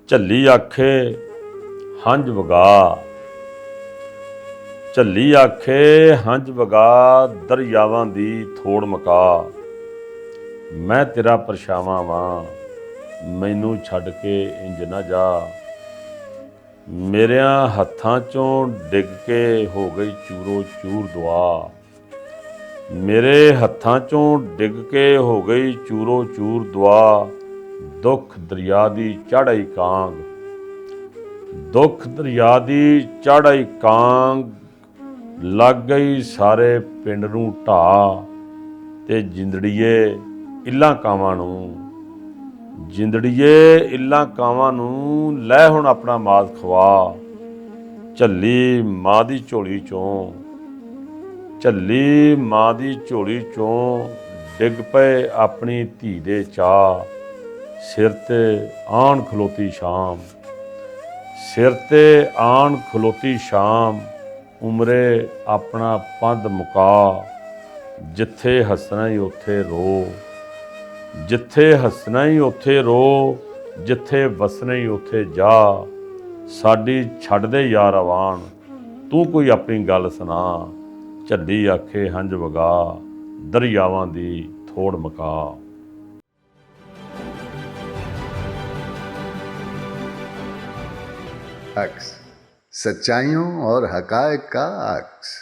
ਝੱਲੀ ਆਖੇ ਹੰਝ ਵਗਾ, ਝੱਲੀ ਆਖੇ ਹੰਝ ਵਗਾ, ਦਰਿਆਵਾਂ ਦੀ ਥੋੜ ਮੁਕਾ। ਮੈਂ ਤੇਰਾ ਪਰਛਾਵਾਂ ਵਾਂ, ਮੈਨੂੰ ਛੱਡ ਕੇ ਇੰਜ ਨਾ ਜਾ। ਮੇਰਿਆਂ ਹੱਥਾਂ ਚੋਂ ਡਿੱਗ ਕੇ ਹੋ ਗਈ ਚੂਰੋ ਚੂਰ ਦੁਆ। ਮੇਰੇ ਹੱਥਾਂ ਚੋਂ ਡਿੱਗ ਕੇ ਹੋ ਗਈ ਚੂਰੋ ਚੂਰ ਦੁਆ। ਦੁੱਖ ਦਰਿਆ ਦੀ ਚੜ੍ਹਾਈ ਕਾਂਗ, ਦੁੱਖ ਦਰਿਆ ਦੀ ਚੜ੍ਹਾਈ ਕਾਂਗ। ਲੱਗ ਗਈ ਸਾਰੇ ਪਿੰਡ ਨੂੰ ਢਾਹ, ਤੇ ਜਿੰਦੜੀਏ ਇੱਲਾਂ ਕਾਵਾਂ ਨੂੰ, ਜਿੰਦੜੀਏ ਇੱਲਾਂ ਕਾਵਾਂ ਨੂੰ, ਲੈ ਹੁਣ ਆਪਣਾ ਮਾਸ ਖਵਾ। ਝੱਲੀ ਮਾਂ ਦੀ ਝੋਲੀ ਚੋਂ, ਝੱਲੀ ਮਾਂ ਦੀ ਝੋਲੀ ਚੋਂ ਡਿੱਗ ਪਏ ਆਪਣੀ ਧੀ ਦੇ ਚਾਅ। ਸਿਰ ਤੇ ਆਣ ਖਲੋਤੀ ਸ਼ਾਮ, ਸਿਰ ਤੇ ਆਣ ਖਲੋਤੀ ਸ਼ਾਮ। ਉਮਰੇ ਆਪਣਾ ਪੰਧ ਮੁਕਾ, ਜਿੱਥੇ ਹੱਸਣਾ ਹੀ ਉੱਥੇ ਰੋ, ਜਿੱਥੇ ਹੱਸਣਾ ਹੀ ਉੱਥੇ ਰੋ, ਜਿੱਥੇ ਵਸਣਾ ਹੀ ਉੱਥੇ ਜਾ। ਸਾਡੀ ਛੱਡ ਦੇ ਯਾਰ ਆਵਾਨ, ਤੂੰ ਕੋਈ ਆਪਣੀ ਗੱਲ ਸੁਣਾ। ਝੱਲੀ ਆਖੇ ਹੰਝ ਵਗਾ, ਦਰਿਆਵਾਂ ਦੀ ਥੋੜ ਮੁਕਾ। अक्स, सच्चाइयों और हकायक का अक्स।